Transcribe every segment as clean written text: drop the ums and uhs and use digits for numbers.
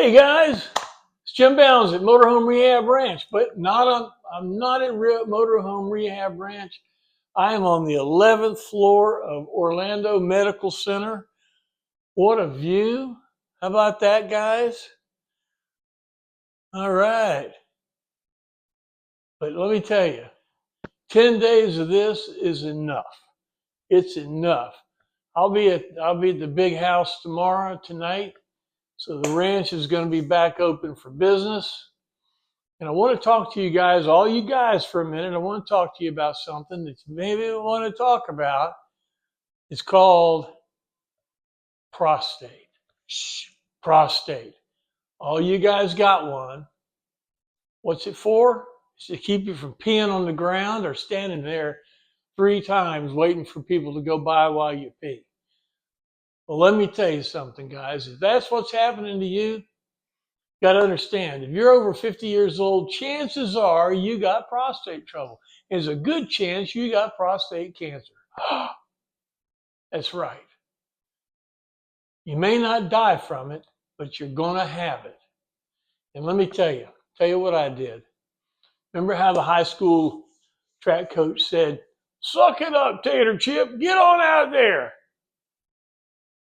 Hey guys, it's Jim Bounds at Motorhome Rehab Ranch, but I'm not at Motorhome Rehab Ranch. I am on the 11th floor of Orlando Medical Center. What a view. How about that, guys? All right. But let me tell you, 10 days of this is enough. It's enough. I'll be at the big house tonight. So the ranch is going to be back open for business. And I want to talk to you guys, all you guys, for a minute. I want to talk to you about something that you maybe want to talk about. It's called prostate. Prostate. All you guys got one. What's it for? It's to keep you from peeing on the ground or standing there 3 times waiting for people to go by while you pee. Well, let me tell you something, guys. If that's what's happening to you, got to understand, if you're over 50 years old, chances are you got prostate trouble. There's a good chance you got prostate cancer. That's right. You may not die from it, but you're going to have it. And let me tell you what I did. Remember how the high school track coach said, "Suck it up, Tater Chip, get on out there."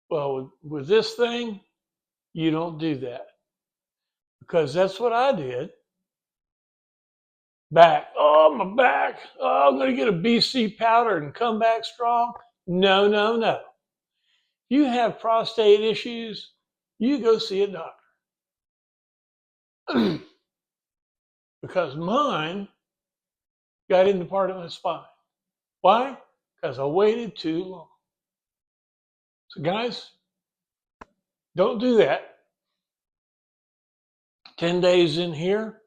Well, with this thing, you don't do that. Because that's what I did. Back. Oh, my back. Oh, I'm going to get a BC powder and come back strong. No, no, no. You have prostate issues, you go see a doctor. Because mine got into part of my spine. Why? Because I waited too long. So guys, don't do that. 10 days in here,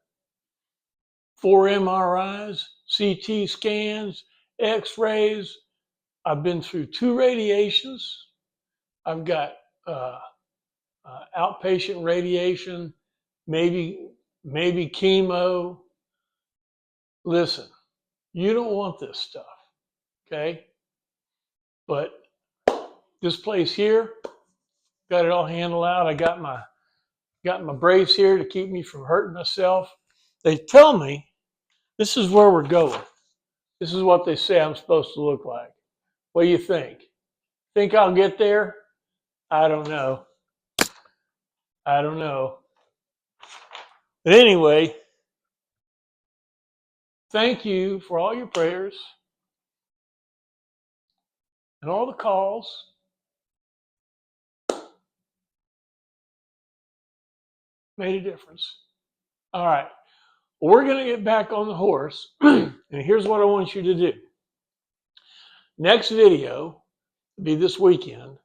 4 MRIs, CT scans, X-rays. I've been through 2 radiations. I've got outpatient radiation, maybe chemo. Listen, you don't want this stuff, okay? But this place here, got it all handled out. I got my brace here to keep me from hurting myself. They tell me this is where we're going. This is what they say I'm supposed to look like. What do you think? Think I'll get there? I don't know. I don't know. But anyway, thank you for all your prayers and all the calls. Made a difference. All right. Well, we're going to get back on the horse. And here's what I want you to do. Next video will be this weekend.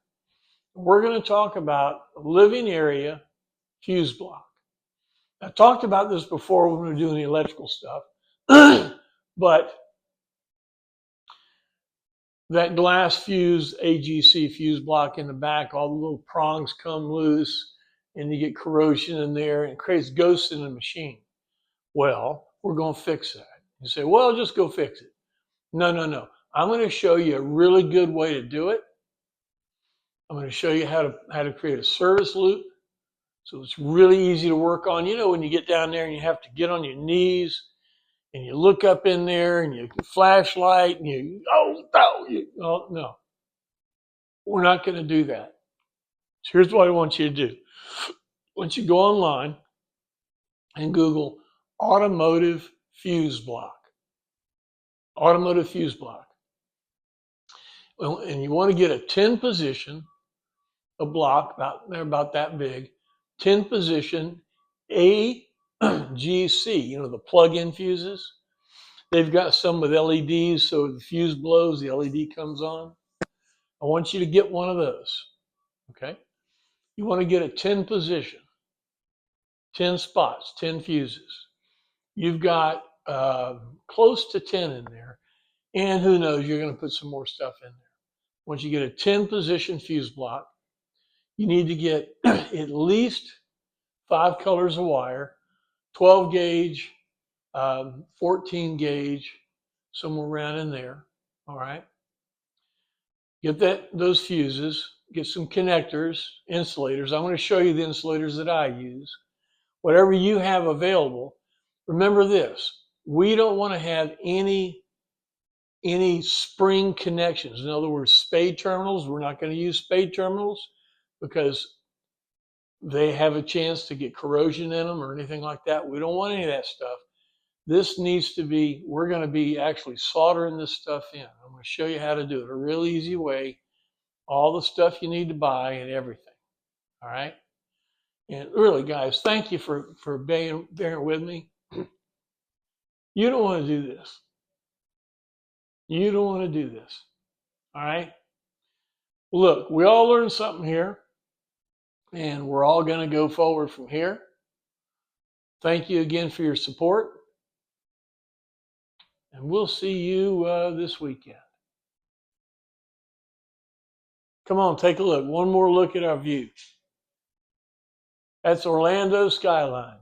We're going to talk about living area fuse block. I talked about this before when we were doing the electrical stuff. But that glass fuse, AGC fuse block in the back, all the little prongs come loose and you get corrosion in there and it creates ghosts in the machine. Well, we're going to fix that. You say, well, just go fix it. No, no, no. I'm going to show you a really good way to do it. I'm going to show you how to create a service loop. So it's really easy to work on. You know, when you get down there and you have to get on your knees and you look up in there and you flashlight and no. We're not going to do that. So here's what I want you to do. Once you go online and Google automotive fuse block, automotive fuse block, and you want to get a 10 position, a block, they're about that big, 10 position AGC, you know, the plug-in fuses. They've got some with LEDs, so the fuse blows, the LED comes on. I want you to get one of those, okay? You want to get a 10 position, 10 spots, 10 fuses. You've got close to 10 in there, and who knows, you're going to put some more stuff in there. Once you get a 10 position fuse block, you need to get at least 5 colors of wire, 12 gauge, 14 gauge, somewhere around in there. All right. Get those fuses, get some connectors, insulators. I'm going to show you the insulators that I use. Whatever you have available. Remember this, we don't want to have any spring connections. In other words, spade terminals. We're not going to use spade terminals because they have a chance to get corrosion in them or anything like that. We don't want any of that stuff. This needs to be, we're going to be actually soldering this stuff in. I'm going to show you how to do it. A real easy way. All the stuff you need to buy and everything. All right. And really, guys, thank you for bearing with me. You don't want to do this. You don't want to do this. All right. Look, we all learned something here, and we're all going to go forward from here. Thank you again for your support, and we'll see you this weekend. Come on, take a look. One more look at our view. That's Orlando skyline.